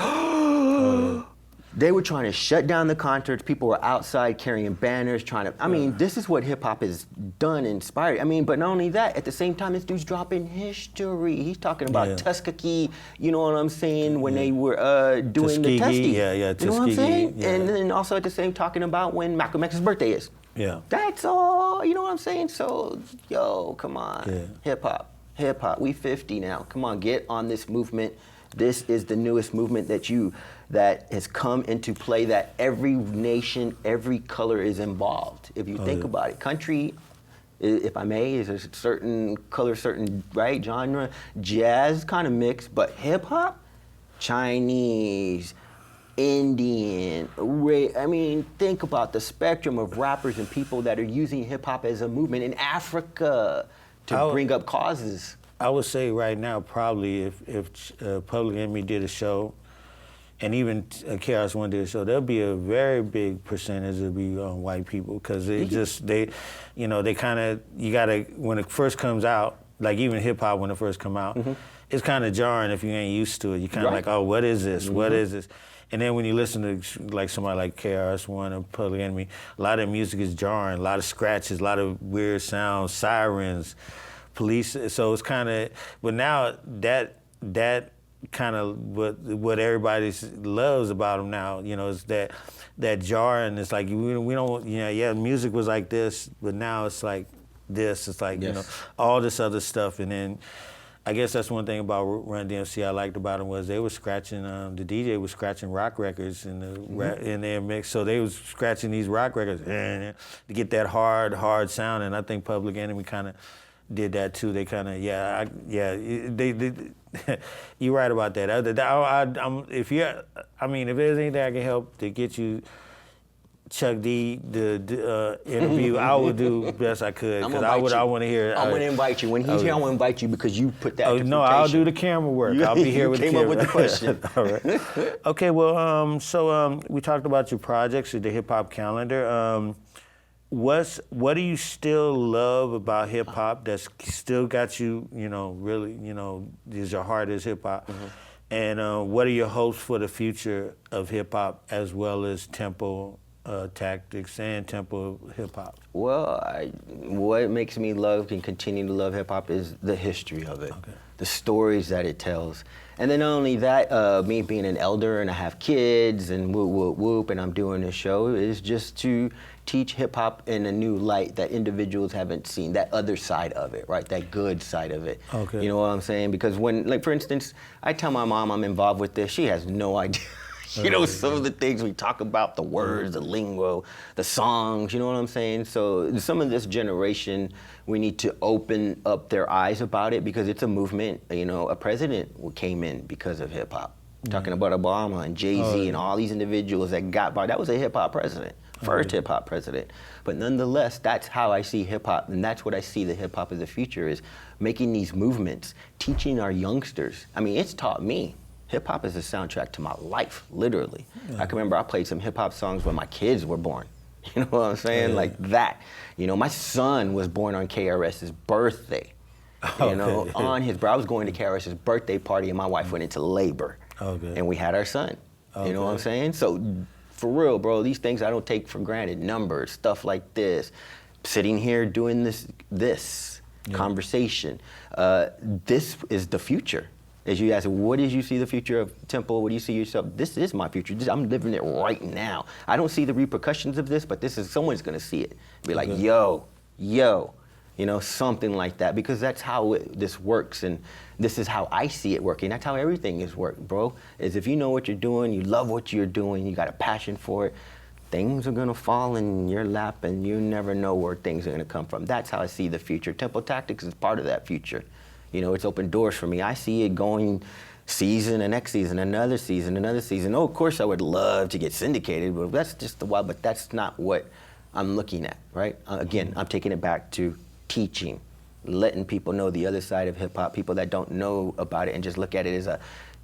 They were trying to shut down the concerts. People were outside carrying banners, trying to. I mean, this is what hip hop has done, inspired. I mean, but not only that. At the same time, this dude's dropping history. He's talking about Tuskegee. You know what I'm saying? When they were doing the Tuskegee. Yeah, You know what I'm saying? Yeah. And then also at the same talking about when Malcolm X's birthday is. Yeah. That's all. You know what I'm saying? So, yo, come on, hip hop. We 50 now. Come on, get on this movement. This is the newest movement that has come into play, that every nation, every color is involved. If you think about it, country, if I may, is a certain color, certain genre. Jazz kind of mixed, but hip hop, Chinese, Indian. I mean, think about the spectrum of rappers and people that are using hip hop as a movement in Africa to bring up causes. I would say right now, probably if Public Enemy did a show, and even KRS-One did a show, there'll be a very big percentage that'll be white people, because they kind of, you gotta, when it first comes out, like even hip hop when it first come out, it's kind of jarring if you ain't used to it. You kind of like, oh, what is this? What is this? And then when you listen to like somebody like KRS-One or Public Enemy, a lot of music is jarring, a lot of scratches, a lot of weird sounds, sirens, police. So it's kind of, but now that kind of what everybody loves about them now, is that jar, and it's like we don't, music was like this, but now it's like this. It's like all this other stuff, and then I guess that's one thing about Run DMC I liked about them was they were scratching, the DJ was scratching rock records in their mix, so they was scratching these rock records to get that hard sound, and I think Public Enemy kind of did that too. They kind of, they you're right about that. If there's anything I can help to get you Chuck D the interview, I would do the best I could, because I want to hear. I'm going to invite you. When he's here, I want to invite you because you put that. Oh no, I'll do the camera work. I'll be here with the camera. You came up with the question. All right. Okay. Well, so we talked about your projects, the hip hop calendar. What do you still love about hip hop that's still got you, really, is your heart is hip hop? And what are your hopes for the future of hip hop, as well as tempo tactics and tempo hip hop? Well, what makes me love and continue to love hip hop is the history of it, the stories that it tells. And then not only that, me being an elder and I have kids and whoop, whoop, whoop, and I'm doing this show, is just to teach hip hop in a new light that individuals haven't seen, that other side of it, right? That good side of it. Okay. You know what I'm saying? Because when, like for instance, I tell my mom I'm involved with this, she has no idea. Some of the things we talk about, the words, the lingo, the songs, you know what I'm saying? So some of this generation, we need to open up their eyes about it, because it's a movement. A president came in because of hip hop. Talking about Obama and Jay-Z and all these individuals that got by, that was a hip hop president. First hip hop president. But nonetheless, that's how I see hip hop, and that's what I see the hip hop of the future is, making these movements, teaching our youngsters. I mean, it's taught me. Hip hop is a soundtrack to my life, literally. I can remember I played some hip hop songs when my kids were born. You know what I'm saying? Like that. My son was born on KRS's birthday. I was going to KRS's birthday party, and my wife went into labor. And we had our son. You know what I'm saying? So for real, bro, these things I don't take for granted. Numbers, stuff like this. Sitting here doing this conversation. This is the future. As you ask, what did you see the future of Temple? What do you see yourself? This is my future. I'm living it right now. I don't see the repercussions of this, but someone's gonna see it. Be like, yo, something like that, because that's how this works, and this is how I see it working. That's how everything is worked, bro. Is if you know what you're doing, you love what you're doing, you got a passion for it, things are gonna fall in your lap, and you never know where things are gonna come from. That's how I see the future. Tempo Tactics is part of that future. It's opened doors for me. I see it going season, the next season, another season, another season. Oh, of course I would love to get syndicated, but that's just a while, but that's not what I'm looking at, right? Again, I'm taking it back to teaching, letting people know the other side of hip hop, people that don't know about it and just look at it as a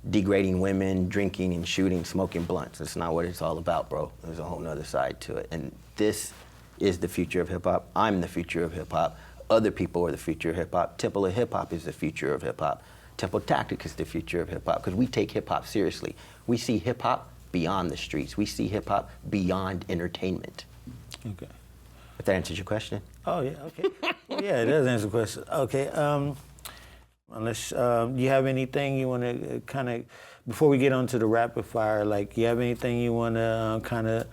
degrading women, drinking and shooting, smoking blunts. That's not what it's all about, bro. There's a whole nother side to it. And this is the future of hip hop. I'm the future of hip hop. Other people are the future of hip hop. Temple of Hip Hop is the future of hip hop. Tempo Tactic is the future of hip hop, because we take hip hop seriously. We see hip hop beyond the streets. We see hip hop beyond entertainment. Okay. If that answers your question. Oh yeah. Okay. Well, yeah, it does answer the question. Okay. Unless you have anything you want to kind of before we get on to the rapid fire, like you have anything you want to kind of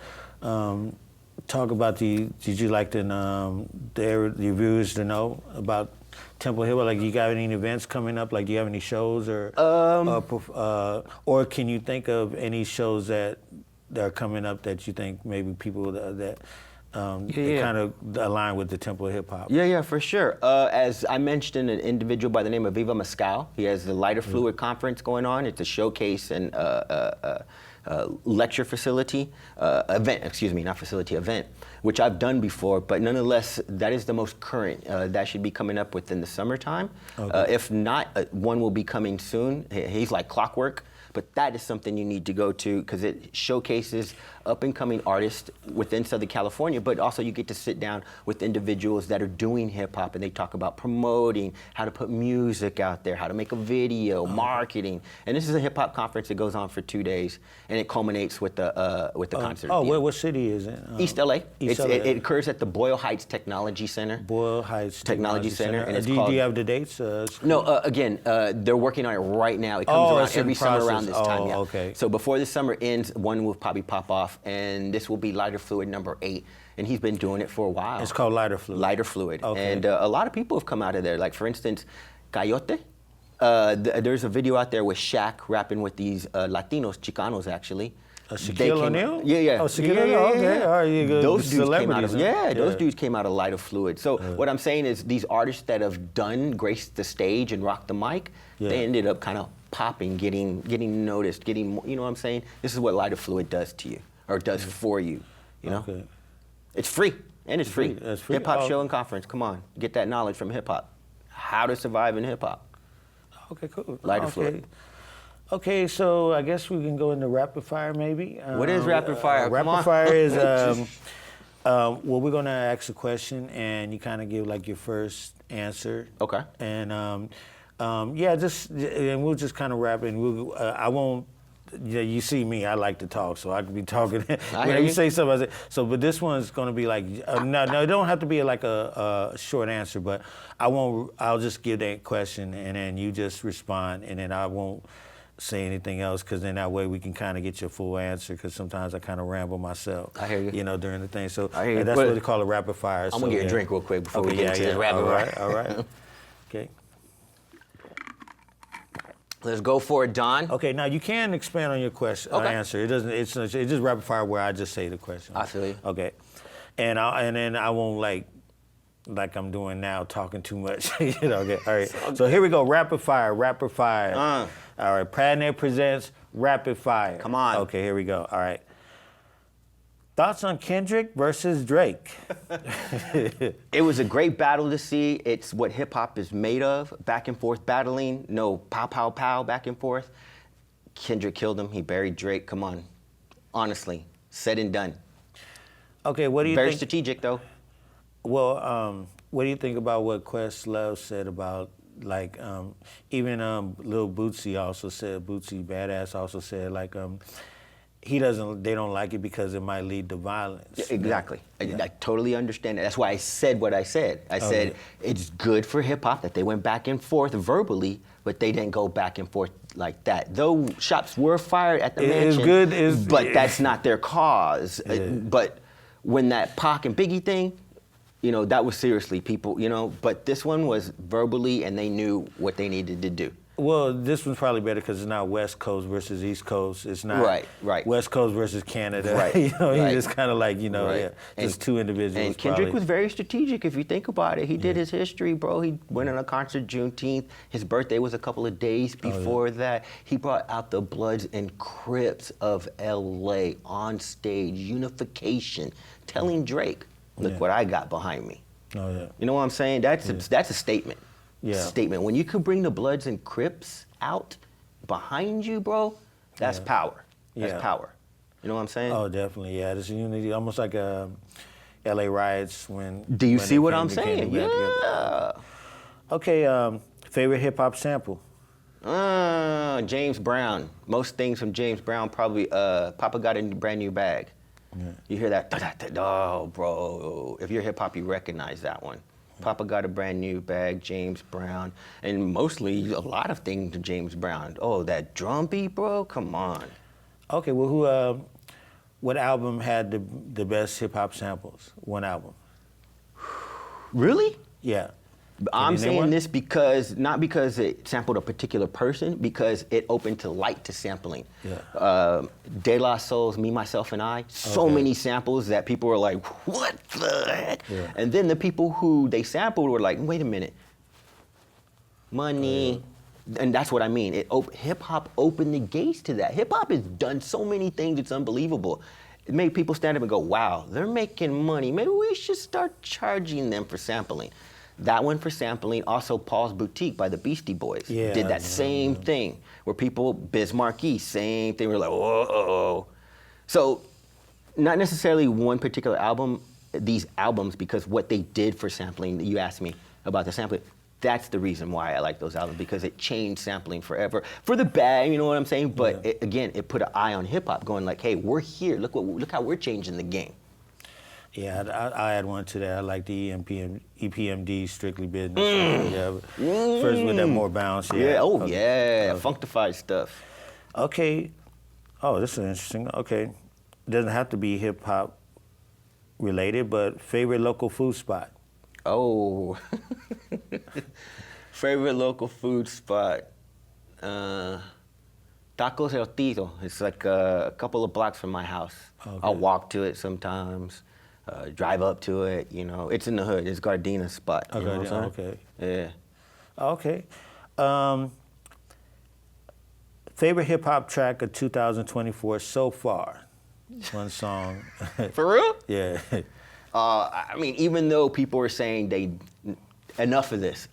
talk about? Did you like the viewers to know about Temple Hill? Like, you got any events coming up? Like, do you have any shows or can you think of any shows that are coming up that you think maybe people that kind of align with the Temple of Hip Hop? Yeah, for sure. As I mentioned, an individual by the name of Viva Mescal. He has the Lighter Fluid Conference going on. It's a showcase and lecture facility, event, which I've done before, but nonetheless, that is the most current. That should be coming up within the summertime. Okay. If not, one will be coming soon. He's like clockwork. But that is something you need to go to because it showcases up-and-coming artists within Southern California, but also you get to sit down with individuals that are doing hip-hop, and they talk about promoting, how to put music out there, how to make a video, marketing. And this is a hip-hop conference that goes on for 2 days, and it culminates with the concert. What city is it? East LA. East LA. It occurs at the Boyle Heights Technology Center. Boyle Heights Technology Center. And it's do you have the dates? No, again, they're working on it right now. It comes around every summer around this time. Yeah. Okay. So before the summer ends, one will probably pop off, and this will be Lighter Fluid number 8. And he's been doing it for a while. It's called Lighter Fluid. Lighter Fluid. Okay. And a lot of people have come out of there. Like, for instance, Coyote. There's a video out there with Shaq rapping with these Latinos, Chicanos actually. Shaquille O'Neal? Yeah. Oh, Shaquille O'Neal, okay. All right, you go. Those dudes came out of, those dudes came out of Lighter Fluid. So what I'm saying is these artists that have graced the stage and rocked the mic, they ended up kind of popping, getting noticed, you know what I'm saying? This is what Lighter Fluid does to you, or does for you, you know? Okay. It's free, and it's free. It's free. Hip-hop show and conference, come on. Get that knowledge from hip-hop. How to survive in hip-hop. Okay, cool. Lighter Fluid. Okay, so I guess we can go into rapid fire maybe. What is rapid fire? Rapid fire is, well, we're gonna ask a question and you kind of give like your first answer. Okay. And and we'll just kind of wrap it. And I won't. Yeah, you see me. I like to talk, so I could be talking. When you say something, I say, so. But this one's going to be like no, it don't have to be like a short answer. But I won't. I'll just give that question, and then you just respond, and then I won't say anything else, because then that way we can kind of get your full answer. Because sometimes I kind of ramble myself. I hear you. You know, during the thing. So I hear you. that's what they call a rapid fire. I'm gonna get a drink real quick before we get into this rapid fire. All right. Okay. Let's go for it, Don. Okay, now you can expand on your question answer. It doesn't. It's just rapid fire where I just say the question. I feel you. Okay, and then I won't like I'm doing now, talking too much. You know. Okay. All right. So here we go. Rapid fire. Rapid fire. All right. PADNET presents rapid fire. Come on. Okay. Here we go. All right. Thoughts on Kendrick versus Drake? It was a great battle to see. It's what hip-hop is made of, back and forth battling, no pow, pow, pow, back and forth. Kendrick killed him. He buried Drake. Come on. Honestly, said and done. Okay, what do you think? Very strategic, though. Well, what do you think about what Questlove said about, like, even Lil Bootsy also said, Bootsy Badass also said, like, they don't like it because it might lead to violence. Yeah, exactly. I totally understand that. That's why I said what I said. I said it's good for hip hop that they went back and forth verbally, but they didn't go back and forth like that. Though shots were fired at the mansion, but that's not their cause. But when that Pac and Biggie thing, you know, that was seriously people, you know, but this one was verbally and they knew what they needed to do. Well, this one's probably better because it's not West Coast versus East Coast. It's not West Coast versus Canada. Right. You know, you just kind of like, you know, just two individuals. And Kendrick was very strategic if you think about it. He did his history, bro. He went on a concert Juneteenth. His birthday was a couple of days before that. He brought out the Bloods and Crips of LA on stage, unification, telling Drake, look what I got behind me. Oh, yeah. You know what I'm saying? That's a statement. Yeah. Statement. When you could bring the Bloods and Crips out behind you, bro, that's power. That's power. You know what I'm saying? Oh, definitely. Yeah, there's a unity, almost like LA riots when. Do you see what I'm saying? Yeah. Okay, favorite hip hop sample? James Brown. Most things from James Brown probably. Papa got a brand new bag. Yeah. You hear that? Oh, bro. If you're hip hop, you recognize that one. Papa got a brand new bag, James Brown, and mostly a lot of things to James Brown. Oh, that drum beat, bro. Come on. Okay, well, what album had the best hip hop samples? One album. Really? Yeah. I'm saying this because, not because it sampled a particular person, because it opened to light to sampling. Yeah. De La Soul's Me, Myself, and I, so many samples that people were like, what the heck? Yeah. And then the people who they sampled were like, wait a minute, money. And that's what I mean. Hip-hop opened the gates to that. Hip-hop has done so many things, it's unbelievable. It made people stand up and go, wow, they're making money. Maybe we should start charging them for sampling. That one for sampling, also Paul's Boutique by the Beastie Boys did that same thing, where people, Biz Markie, same thing, we're like, whoa. So, not necessarily one particular album, these albums, because what they did for sampling, you asked me about the sampling, that's the reason why I like those albums, because it changed sampling forever. For the bad, you know what I'm saying? But it put an eye on hip hop, going like, hey, we're here, look how we're changing the game. Yeah, I add one to that. I like the EPMD, Strictly Business. First with that more bounce. Funkified stuff. Okay. Oh, this is interesting. Okay. Doesn't have to be hip hop related, but favorite local food spot. Oh. Favorite local food spot. Tacos El Tito. It's like a couple of blocks from my house. Okay. I'll walk to it sometimes. Drive up to it, you know. It's in the hood. It's Gardena spot. You know what I'm saying? Yeah. Okay. Favorite hip hop track of 2024 so far? One song. For real? Yeah. I mean, even though people are saying enough of this.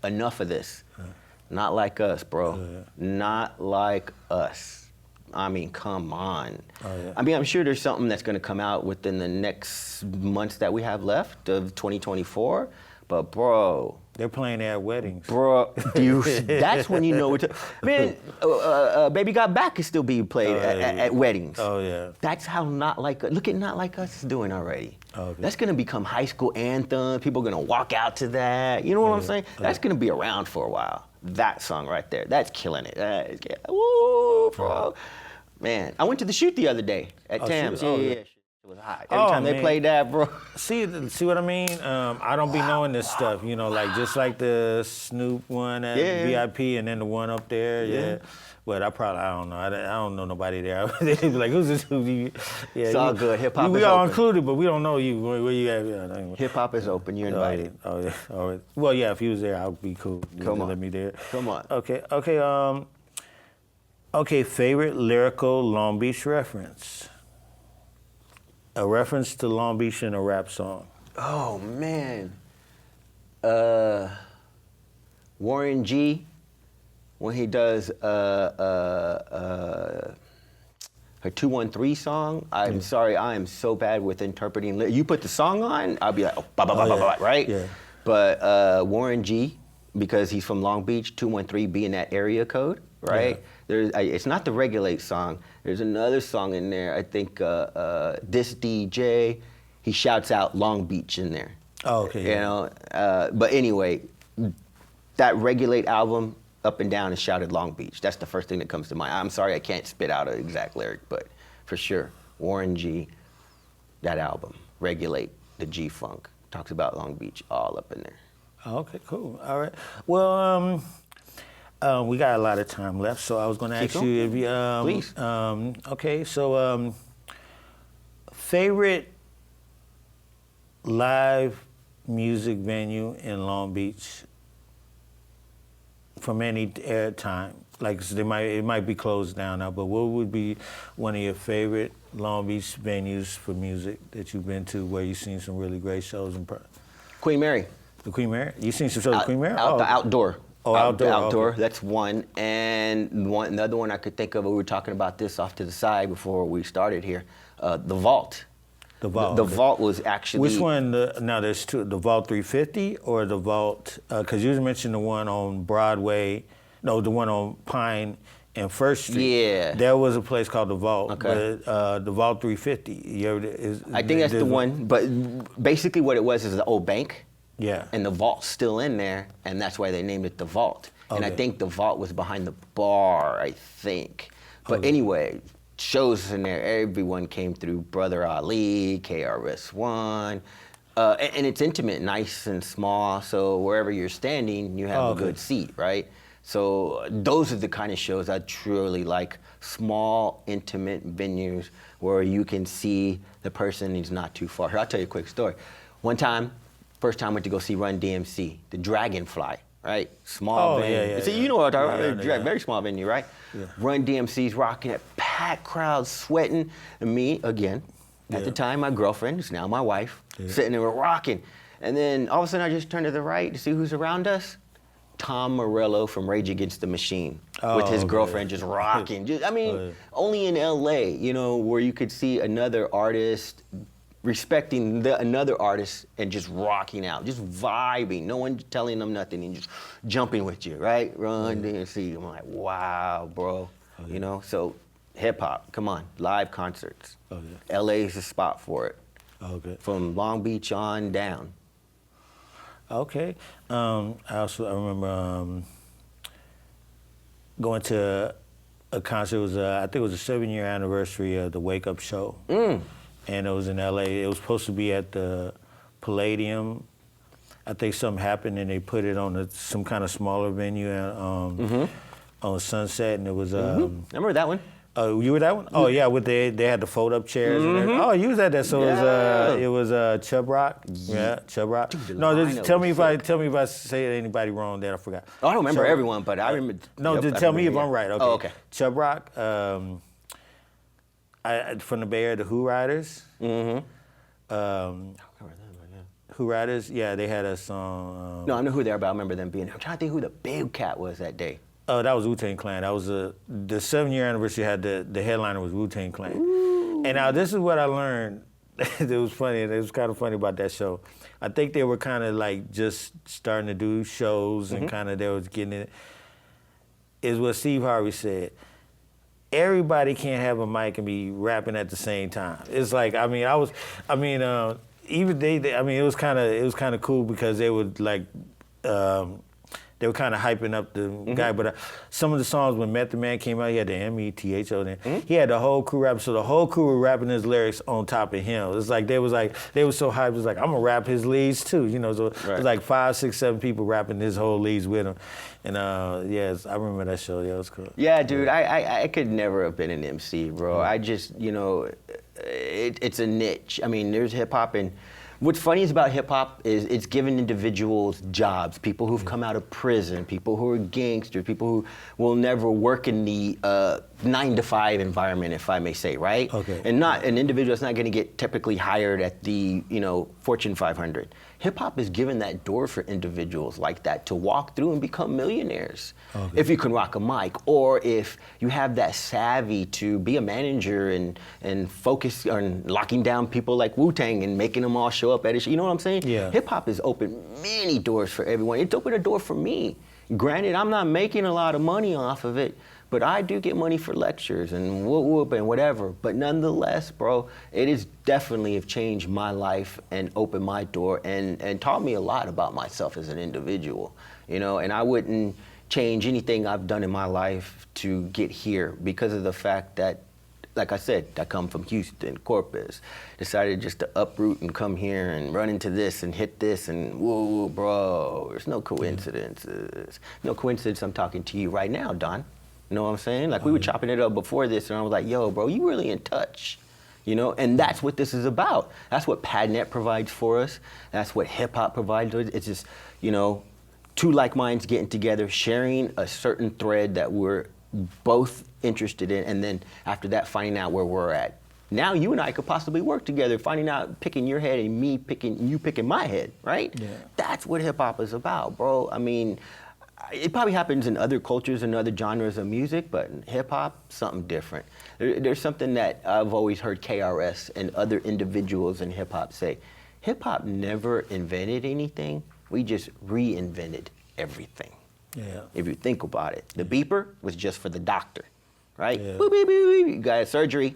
Not like us, bro. Not like us. I mean, come on. I mean, I'm sure there's something that's going to come out within the next months that we have left of 2024. But, bro. They're playing at weddings. Bro, that's when you know man, Baby Got Back is still being played at weddings. Oh, yeah. That's how look at Not Like Us is doing already. Okay. That's going to become high school anthem. People are going to walk out to that. You know what I'm saying? That's going to be around for a while. That song right there, that's killing it. Woo, bro. Man, I went to the shoot the other day at Tams. Yeah. It was hot. Every time they played that, bro. See what I mean? I don't be knowing this stuff, you know, like just like the Snoop one at VIP and then the one up there. Yeah. But I don't know. I don't know nobody there. They be like, who's this? It's all good. Hip hop is we all open. Included, but we don't know you. Where you at? Hip hop is open. You're invited. Oh yeah. All right. Well, yeah. If he was there, I'd be cool. Come on. Let me there. Come on. Okay. Okay. Favorite lyrical Long Beach reference. A reference to Long Beach in a rap song. Oh man. Warren G. When he does her 213 song, I'm sorry, I am so bad with interpreting. You put the song on, I'll be like, right? Yeah. But Warren G, because he's from Long Beach, 213 being that area code, right? Yeah. It's not the Regulate song. There's another song in there. I think this DJ, he shouts out Long Beach in there. Oh, okay. You know, but anyway, that Regulate album, Up and Down, is shouted Long Beach. That's the first thing that comes to mind. I'm sorry I can't spit out an exact lyric, but for sure, Warren G, that album, Regulate, the G-Funk, talks about Long Beach all up in there. Okay, cool. All right. Well, we got a lot of time left, so I was going to ask you if you... Please. Okay, so favorite live music venue in Long Beach from any time? Like, it might be closed down now, but what would be one of your favorite Long Beach venues for music that you've been to where you've seen some really great shows? Queen Mary. The Queen Mary? You seen some shows at Queen Mary? The outdoor. Oh, outdoor. Outdoor, okay. That's one. And another one I could think of, we were talking about this off to the side before we started here, the Vault. The Vault. The Vault was actually... Which one? Now, there's two, the Vault 350 or the Vault, because you mentioned the one on Broadway No, the one on Pine and First Street. Yeah. There was a place called the Vault. Okay. But, the Vault 350. I think that's the one. But basically, what it was is the old bank. Yeah. And the vault's still in there, and that's why they named it the Vault. And I Okay. think the vault was behind the bar, I think. But anyway, shows in there, everyone came through. Brother Ali, KRS-One. And it's intimate, nice and small, so wherever you're standing, you have a good seat, right? So those are the kind of shows I truly like, small, intimate venues where you can see the person who's not too far. Here, I'll tell you a quick story. One time, first time I went to go see Run DMC, the Dragonfly, right? Small venue. Yeah, See, you know what I'm talking about, Yeah. very small venue, right? Yeah. Run DMC's rocking it, packed crowd, sweating, and me, again, at the time, my girlfriend, who's now my wife, sitting there rocking. And then all of a sudden, I just turned to the right to see who's around us. Tom Morello from Rage Against the Machine with his girlfriend just rocking. Only in LA, you know, where you could see another artist respecting another artist and just rocking out, just vibing, no one telling them nothing and just jumping with you, right? Run DMC. I'm like, wow, bro. You know, so hip hop, come on, live concerts. LA is the spot for it. From Long Beach on down. Okay. I remember going to a concert. It was I think it was the 7-year anniversary of the Wake Up Show, and it was in LA. It was supposed to be at the Palladium. I think something happened and they put it on some kind of smaller venue on Sunset, and it was. Remember that one? Oh, you were that one? Oh yeah, they had the fold up chairs. And everything. Oh, you was at that. So it was Chub Rock. Yeah, Chub Rock. Dude, No, just tell me if I say anybody wrong that I forgot. Oh, I don't remember everyone, but I remember. No, just tell me if I'm right. Okay. Oh, okay. Chub Rock. From the Bay Area, the Who Riders. Who Riders? Yeah, they had a song. No, I know who they are, but I remember them being there. I'm trying to think who the big cat was that day. Oh, that was Wu-Tang Clan. That was the 7-year anniversary. Had the headliner was Wu-Tang Clan. Ooh. And now this is what I learned. It was funny, and it was kind of funny about that show. I think they were kind of like just starting to do shows, and kind of they was getting it. Is what Steve Harvey said. Everybody can't have a mic and be rapping at the same time. It's like even it was kind of cool because they would like. They were kind of hyping up the guy, but some of the songs when Method Man came out, he had the METHO there. He had the whole crew rapping, so the whole crew were rapping his lyrics on top of him. It's like they were so hyped. It was like, I'm gonna rap his leads too, you know. So it was like 5, 6, 7 people rapping his whole leads with him. And yes, I remember that show. Yeah, it was cool. Yeah, dude, I could never have been an MC, bro. I just, you know, it's a niche. I mean, there's hip hop and. What's funny is about hip hop is it's given individuals jobs, people who've come out of prison, people who are gangsters, people who will never work in the 9-to-5 environment, if I may say, right? Okay. And not an individual that's not going to get typically hired at the, you know, Fortune 500. Hip hop is given that door for individuals like that to walk through and become millionaires. Okay. If you can rock a mic, or if you have that savvy to be a manager and focus on locking down people like Wu-Tang and making them all show up at it. You know what I'm saying? Yeah. Hip hop has opened many doors for everyone. It's opened a door for me. Granted, I'm not making a lot of money off of it, but I do get money for lectures and whoop and whatever. But nonetheless, bro, it is definitely have changed my life and opened my door and taught me a lot about myself as an individual, you know, and I wouldn't change anything I've done in my life to get here because of the fact that, like I said, I come from Houston, Corpus, decided just to uproot and come here and run into this and hit this and whoa, bro, there's no coincidences. No coincidence I'm talking to you right now, Don. You know what I'm saying? Like we were chopping it up before this and I was like, yo, bro, you really in touch. You know, and that's what this is about. That's what PADNET provides for us. That's what hip hop provides. It's just, you know, two like minds getting together, sharing a certain thread that we're both interested in, and then after that, finding out where we're at. Now you and I could possibly work together, finding out, picking your head and me picking my head, right? Yeah. That's what hip hop is about, bro. I mean, it probably happens in other cultures and other genres of music, but in hip hop, something different. There's something that I've always heard KRS and other individuals in hip hop say. Hip hop never invented anything. We just reinvented everything. Yeah. If you think about it, the beeper was just for the doctor, right? Yeah. Boop, beep, beep, beep. You got a surgery.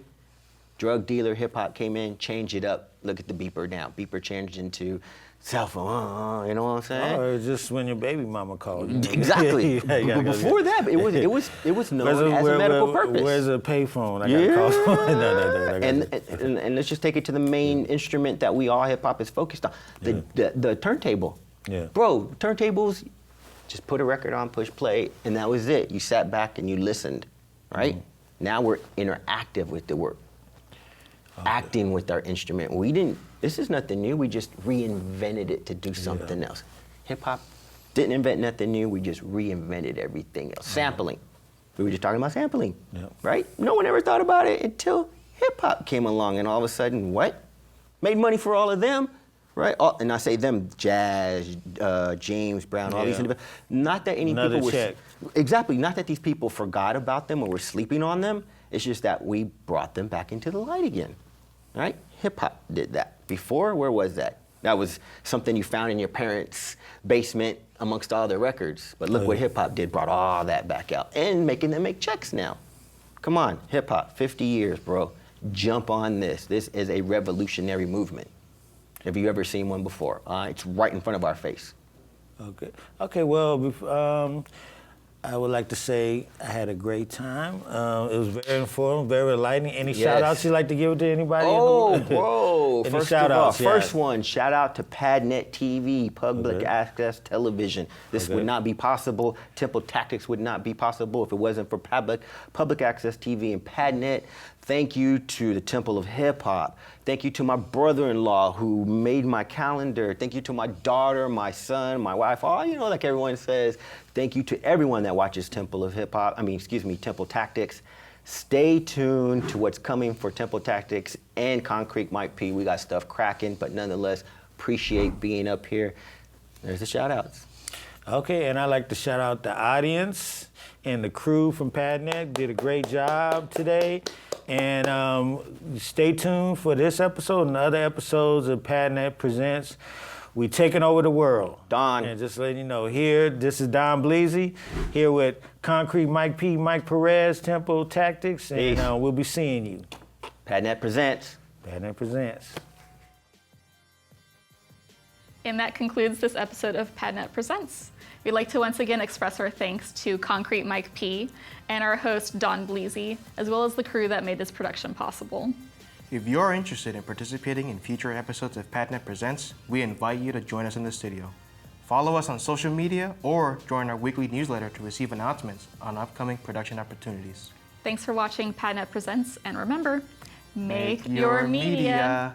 Drug dealer, hip hop came in, changed it up. Look at the beeper now. Beeper changed into cell phone. You know what I'm saying? Or just when your baby mama called you. Exactly. But before that, it was known as a medical purpose. Where's a payphone? I Yeah. got call. And let's just take it to the main instrument that we all hip hop is focused on, the turntable. Yeah. Bro, turntables, just put a record on, push play, and that was it. You sat back and you listened, right? Now we're interactive with the work. Acting with our instrument. This is nothing new. We just reinvented it to do something else. Hip hop didn't invent nothing new. We just reinvented everything else. Sampling. We were just talking about sampling, right? No one ever thought about it until hip hop came along, and all of a sudden, what? Made money for all of them, right? And I say them, Jazz, James Brown, all these individuals. Not that any Another people check. Exactly. Not that these people forgot about them or were sleeping on them. It's just that we brought them back into the light again. Right? Hip hop did that. Before, where was that? That was something you found in your parents' basement amongst all their records. But look what hip hop did, brought all that back out and making them make checks now. Come on, hip hop, 50 years, bro. Jump on this. This is a revolutionary movement. Have you ever seen one before? It's right in front of our face. Okay. Okay. Well, I would like to say I had a great time. It was very informative, very enlightening. Any shout outs you'd like to give to anybody? Oh, bro. Any First shout of all, outs? first one, shout out to PADNET TV, Public Access Television. This would not be possible. Temple Tactics would not be possible if it wasn't for Public Access TV and PADNET. Thank you to the Temple of Hip Hop. Thank you to my brother-in-law who made my calendar. Thank you to my daughter, my son, my wife. Like everyone says, thank you to everyone that watches Temple Tactics. Stay tuned to what's coming for Temple Tactics and Concrete Mike P. We got stuff cracking, but nonetheless, appreciate being up here. There's the shout-outs. Okay, and I'd like to shout out the audience and the crew from PADNET. Did a great job today. And stay tuned for this episode and other episodes of PADNET Presents. We taking over the world. Don. And just letting you know, this is Don Bleasy, here with Concrete Mike P, Mike Perez, Temple Tactics, and we'll be seeing you. PADNET Presents. PADNET Presents. And that concludes this episode of PADNET Presents. We'd like to once again express our thanks to Concrete Mike P and our host, Don Bleasy, as well as the crew that made this production possible. If you're interested in participating in future episodes of PADNET Presents, we invite you to join us in the studio. Follow us on social media or join our weekly newsletter to receive announcements on upcoming production opportunities. Thanks for watching PADNET Presents, and remember, make your media.